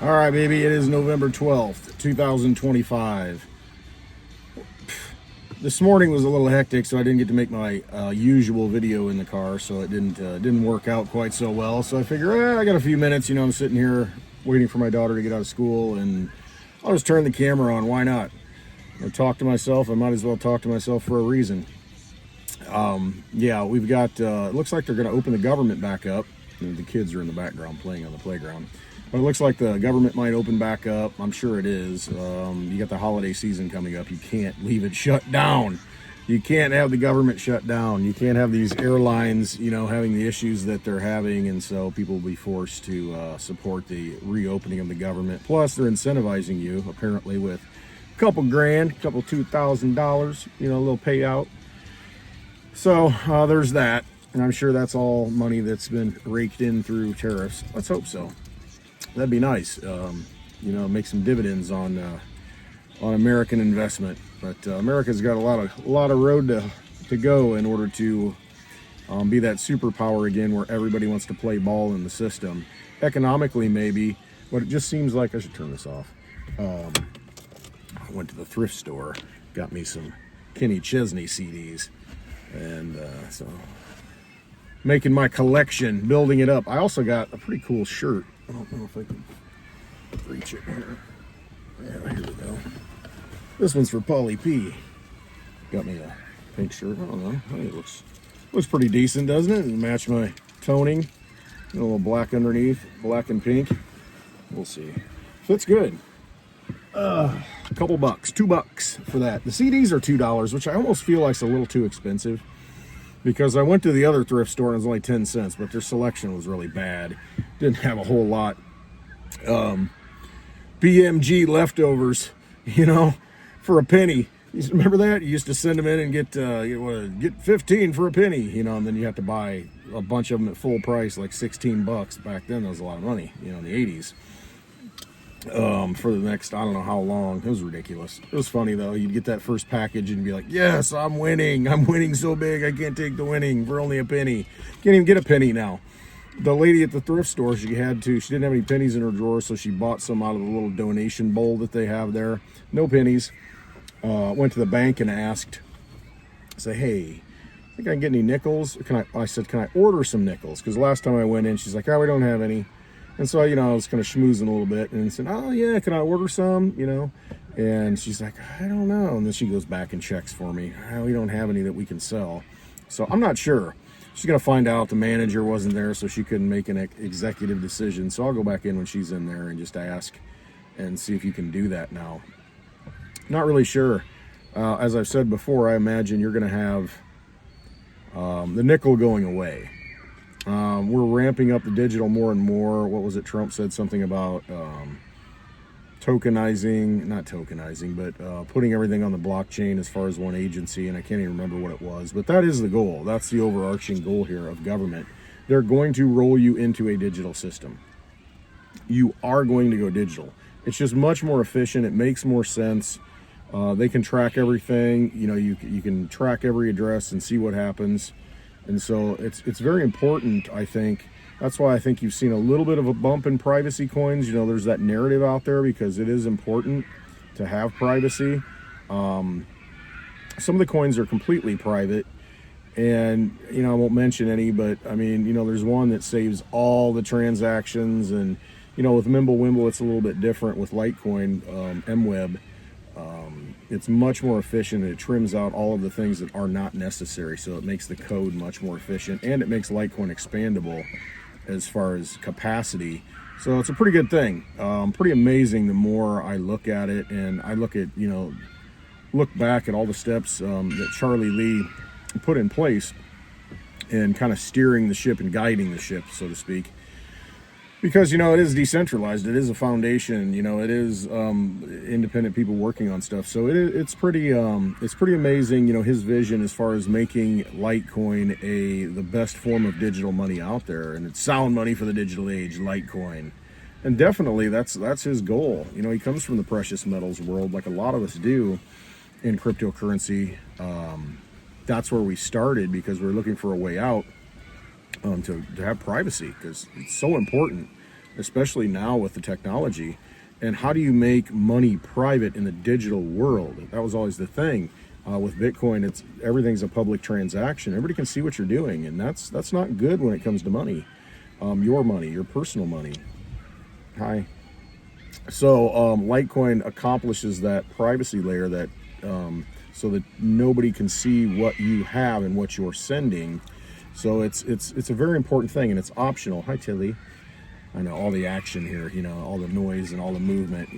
All right, baby, it is November 12th, 2025. This morning was a little hectic, so I didn't get to make my usual video in the car, so it didn't work out quite so well. So I figure, I got a few minutes, I'm sitting here waiting for my daughter to get out of school, and I'll just turn the camera on. Why not? I talk to myself. I might as well talk to myself for a reason. Yeah, we've got, it looks like they're going to open the government back up. The kids are in the background playing on the playground. But it looks like the government might open back up. I'm sure it is. You got the holiday season coming up. You can't leave it shut down. You can't have the government shut down. You can't have these airlines, having the issues that they're having. And so people will be forced to support the reopening of the government. Plus, they're incentivizing you, apparently, with a couple grand, couple $2,000, a little payout. So there's that. And I'm sure that's all money that's been raked in through tariffs. Let's hope so. That'd be nice, make some dividends on American investment. But America's got a lot of road to go in order to be that superpower again, where everybody wants to play ball in the system. Economically, maybe, but it just seems like I should turn this off. I went to the thrift store, got me some Kenny Chesney CDs, and so making my collection, building it up. I also got a pretty cool shirt. I don't know if I can reach it here. Yeah, here we go. This one's for Paulie P. Got me a pink shirt. I don't know. I think it looks pretty decent, doesn't it? And match my toning. A little black underneath, black and pink. We'll see. Fits good. A couple bucks, $2 for that. The CDs are $2, which I almost feel like it's a little too expensive, because I went to the other thrift store and it was only 10 cents, but their selection was really bad. Didn't have a whole lot. BMG leftovers, for a penny. You remember that? You used to send them in and get 15 for a penny, and then you have to buy a bunch of them at full price, like 16 bucks. Back then, that was a lot of money, in the 80s. For the next, I don't know how long. It was ridiculous. It was funny, though. You'd get that first package and be like, yes, I'm winning so big I can't take the winning for only a penny. Can't even get a penny now. The lady at the thrift store, she didn't have any pennies in her drawer, so she bought some out of the little donation bowl that they have there. No pennies. Went to the bank and asked, hey, I think I can get any nickels? I said, can I order some nickels? Because last time I went in, she's like, we don't have any. And so, I was kind of schmoozing a little bit and said, oh, yeah, can I order some, And she's like, I don't know. And then she goes back and checks for me. We don't have any that we can sell. So I'm not sure. She's going to find out the manager wasn't there, so she couldn't make an executive decision. So I'll go back in when she's in there and just ask and see if you can do that now. Not really sure. As I've said before, I imagine you're going to have the nickel going away. We're ramping up the digital more and more. What was it? Trump said something about not tokenizing, but putting everything on the blockchain as far as one agency, and I can't even remember what it was. But that is the goal. That's the overarching goal here of government. They're going to roll you into a digital system. You are going to go digital. It's just much more efficient. It makes more sense. They can track everything. You can track every address and see what happens. And so it's very important, I think. That's why I think you've seen a little bit of a bump in privacy coins. There's that narrative out there because it is important to have privacy. Some of the coins are completely private. And, I won't mention any, but there's one that saves all the transactions. And, with Mimblewimble, it's a little bit different with Litecoin, MWeb. It's much more efficient, and it trims out all of the things that are not necessary. So it makes the code much more efficient, and it makes Litecoin expandable as far as capacity. So it's a pretty good thing. Pretty amazing the more I look at it, and I look back at all the steps that Charlie Lee put in place and kind of steering the ship and guiding the ship, so to speak. Because, it is decentralized. It is a foundation. It is independent people working on stuff. So it's pretty amazing, his vision as far as making Litecoin the best form of digital money out there. And it's sound money for the digital age, Litecoin. And definitely that's his goal. He comes from the precious metals world like a lot of us do in cryptocurrency. That's where we started because we were looking for a way out. To have privacy, because it's so important. especially now with the technology. And how do you make money private in the digital world? That was always the thing. With Bitcoin, everything's a public transaction. Everybody can see what you're doing, and that's not good when it comes to money. Your money, your personal money. Hi. So Litecoin accomplishes that privacy layer, that so that nobody can see what you have and what you're sending. So it's a very important thing, and it's optional. Hi, Tilly. I know all the action here, all the noise and all the movement,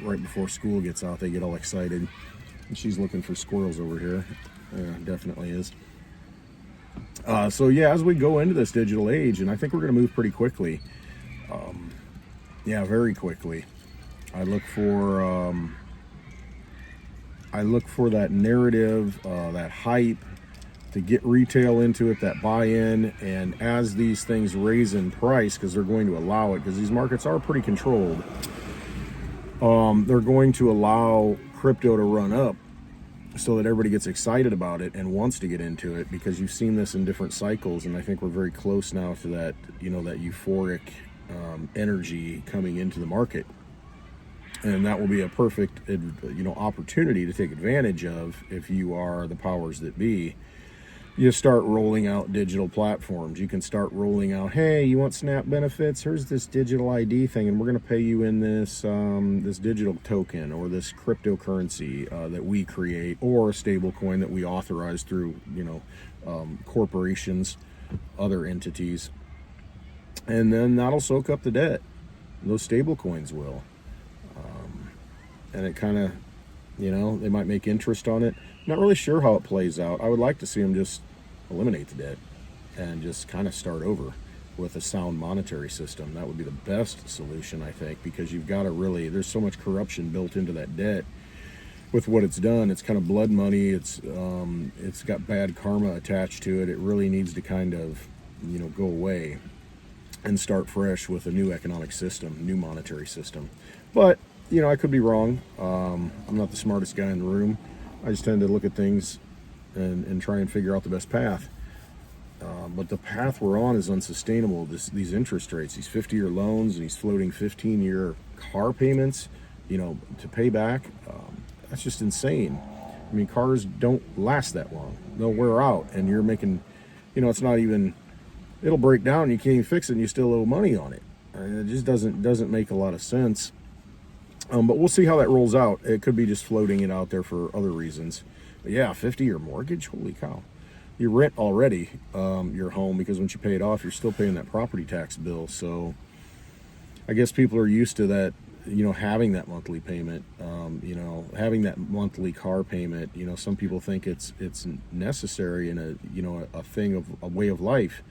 right before school gets out, they get all excited. And she's looking for squirrels over here. Definitely is. So yeah, as we go into this digital age, and I think we're going to move pretty quickly. Yeah, very quickly. I look for that narrative, that hype, to get retail into it, that buy-in, and as these things raise in price, because they're going to allow it, because these markets are pretty controlled, they're going to allow crypto to run up so that everybody gets excited about it and wants to get into it, because you've seen this in different cycles, and I think we're very close now to that, that euphoric energy coming into the market. And that will be a perfect, opportunity to take advantage of if you are the powers that be. You start rolling out digital platforms. You can start rolling out, hey, you want SNAP benefits? Here's this digital ID thing, and we're going to pay you in this this digital token or this cryptocurrency that we create, or a stable coin that we authorize through, corporations, other entities. And then that'll soak up the debt. Those stable coins will. And it kind of, they might make interest on it. Not really sure how it plays out. I would like to see them just eliminate the debt and just kind of start over with a sound monetary system. That would be the best solution, I think, because you've got to really, there's so much corruption built into that debt with what it's done. It's kind of blood money. It's got bad karma attached to it. It really needs to kind of, go away and start fresh with a new economic system, new monetary system. But, I could be wrong. I'm not the smartest guy in the room. I just tend to look at things and try and figure out the best path. But the path we're on is unsustainable. These interest rates, these 50-year loans, and these floating 15-year car payments, to pay back, that's just insane. I mean, cars don't last that long. They'll wear out, and you're making, it's not even, it'll break down and you can't even fix it and you still owe money on it. It just doesn't make a lot of sense. But we'll see how that rolls out. It could be just floating it out there for other reasons. But yeah, 50-year mortgage, holy cow. You rent already your home, because once you pay it off, you're still paying that property tax bill. So I guess people are used to that, having that monthly payment, having that monthly car payment. Some people think it's necessary in a thing of a way of life.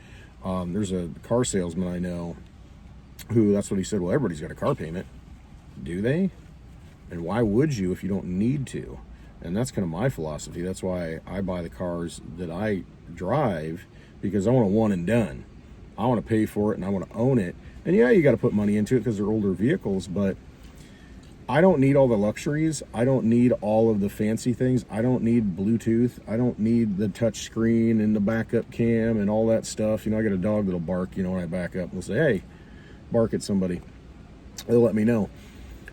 There's a car salesman I know who, that's what he said, well, everybody's got a car payment. Do they? And why would you if you don't need to? And that's kind of my philosophy. That's why I buy the cars that I drive, because I want a one and done. I want to pay for it and I want to own it. And yeah, you got to put money into it because they're older vehicles, but I don't need all the luxuries. I don't need all of the fancy things. I don't need Bluetooth. I don't need the touch screen and the backup cam and all that stuff. I got a dog that'll bark, when I back up. We'll say, hey, bark at somebody. They'll let me know.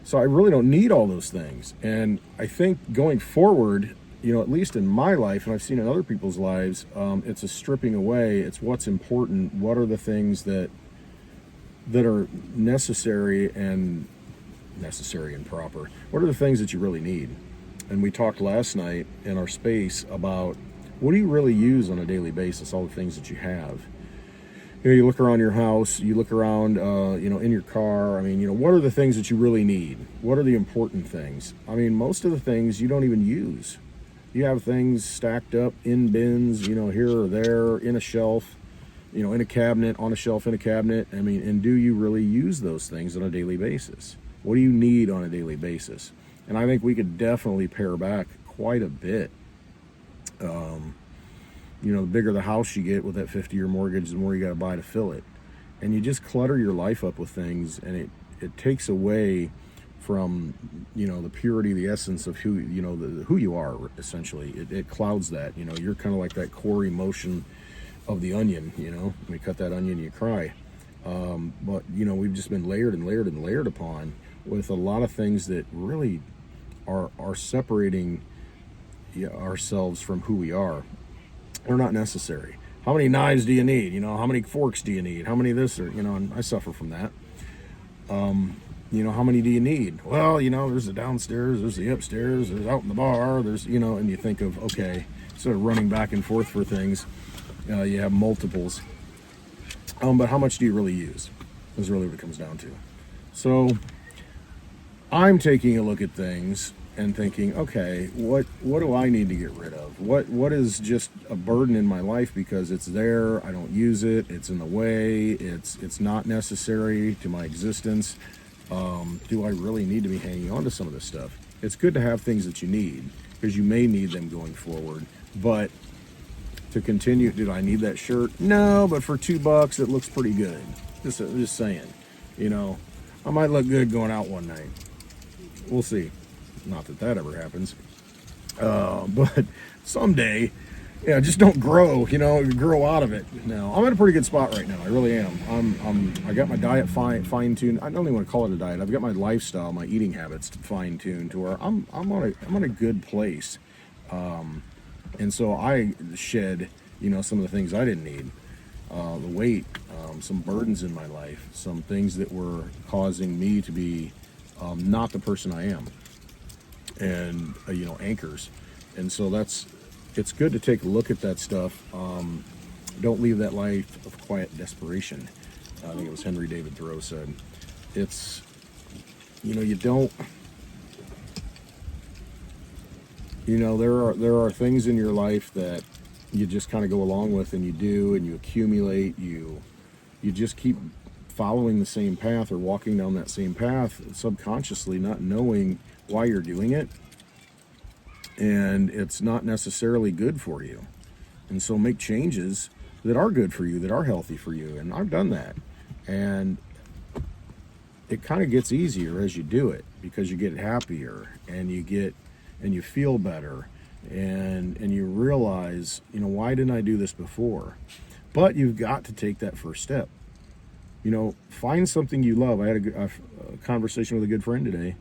So I really don't need all those things. And I think going forward, at least in my life, and I've seen in other people's lives, it's a stripping away. It's what's important. What are the things that are necessary and proper? What are the things that you really need? And we talked last night in our space about, what do you really use on a daily basis, all the things that you have? You look around your house, you look around, in your car. I mean, what are the things that you really need? What are the important things? I mean, most of the things you don't even use. You have things stacked up in bins, here or there, in a shelf, in a cabinet, on a shelf in a cabinet. I mean, and do you really use those things on a daily basis? What do you need on a daily basis? And I think we could definitely pare back quite a bit. The bigger the house you get with that 50-year mortgage, the more you got to buy to fill it. And you just clutter your life up with things, and it takes away from, the purity, the essence of who, who you are, essentially. It clouds that, you're kind of like that core emotion of the onion, when you cut that onion, you cry. But we've just been layered and layered and layered upon with a lot of things that really are separating ourselves from who we are. They're not necessary. How many knives do you need? How many forks do you need? How many this, or and I suffer from that. How many do you need? Well, there's the downstairs, there's the upstairs, there's out in the bar, there's, and you think of, okay, instead of running back and forth for things, you have multiples. But how much do you really use? Is really what it comes down to. So I'm taking a look at things and thinking, okay, what do I need to get rid of? What is just a burden in my life because it's there, I don't use it, it's in the way, it's not necessary to my existence. Do I really need to be hanging on to some of this stuff? It's good to have things that you need because you may need them going forward, but to continue, did I need that shirt? No, but for $2 it looks pretty good. Just saying, I might look good going out one night. We'll see. Not that ever happens. But someday, just don't grow, grow out of it. No, I'm in a pretty good spot right now. I really am. I got my diet fine-tuned. I don't even want to call it a diet. I've got my lifestyle, my eating habits fine-tuned to where I'm on a good place. And so I shed, some of the things I didn't need, the weight, some burdens in my life, some things that were causing me to be not the person I am, and anchors. And so it's good to take a look at that stuff. Don't leave that life of quiet desperation. I think it was Henry David Thoreau said. It's you don't. There are things in your life that you just kind of go along with, and you do, and you accumulate, you just keep following the same path or walking down that same path subconsciously, not knowing why you're doing it, and it's not necessarily good for you. And so make changes that are good for you, that are healthy for you. And I've done that, and it kind of gets easier as you do it because you get happier and you feel better, and you realize, why didn't I do this before? But you've got to take that first step. Find something you love. I had a conversation with a good friend today,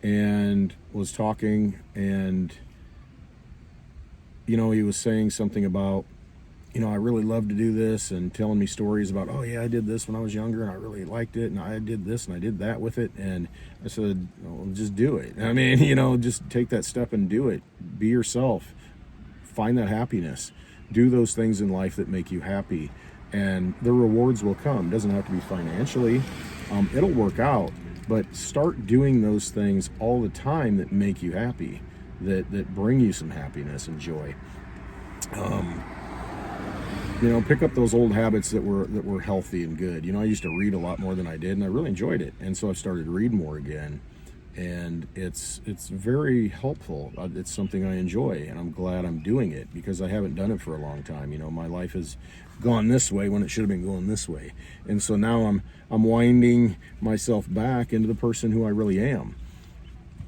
and was talking, and he was saying something about, I really love to do this, and telling me stories about, oh yeah, I did this when I was younger and I really liked it, and I did this and I did that with it. And I said, well, just do it. I mean, just take that step and do it. Be yourself. Find that happiness. Do those things in life that make you happy, and the rewards will come. It doesn't have to be financially. It'll work out, but start doing those things all the time that make you happy, that bring you some happiness and joy. Pick up those old habits that were healthy and good. I used to read a lot more than I did, and I really enjoyed it. And so I've started to read more again, and it's very helpful. It's something I enjoy, and I'm glad I'm doing it because I haven't done it for a long time. My life has gone this way when it should have been going this way. And so now I'm winding myself back into the person who I really am.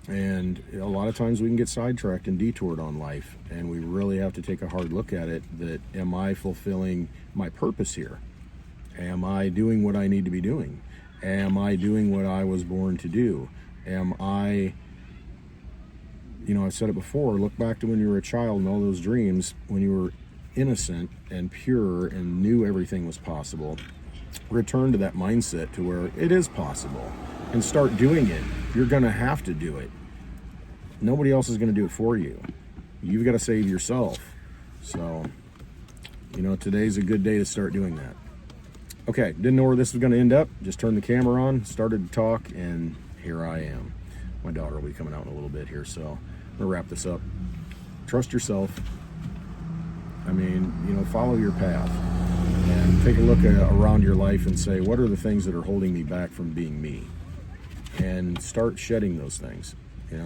And a lot of times we can get sidetracked and detoured on life, and we really have to take a hard look at it. That, am I fulfilling my purpose here? Am I doing what I need to be doing? Am I doing what I was born to do? Am I, I've said it before, look back to when you were a child and all those dreams, when you were innocent and pure and knew everything was possible. Return to that mindset to where it is possible, and start doing it. You're going to have to do it. Nobody else is going to do it for you. You've got to save yourself. So, today's a good day to start doing that. Okay, didn't know where this was going to end up. Just turned the camera on, started to talk, and here I am. My daughter will be coming out in a little bit here, so I'm going to wrap this up. Trust yourself. Follow your path, and take a look around your life and say, what are the things that are holding me back from being me? And start shedding those things.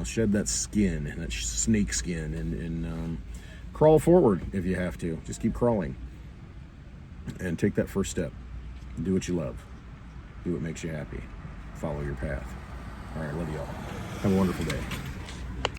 Shed that skin, that snake skin, and crawl forward if you have to. Just keep crawling, and take that first step. Do what you love. Do what makes you happy. Follow your path. All right, love you all. Have a wonderful day.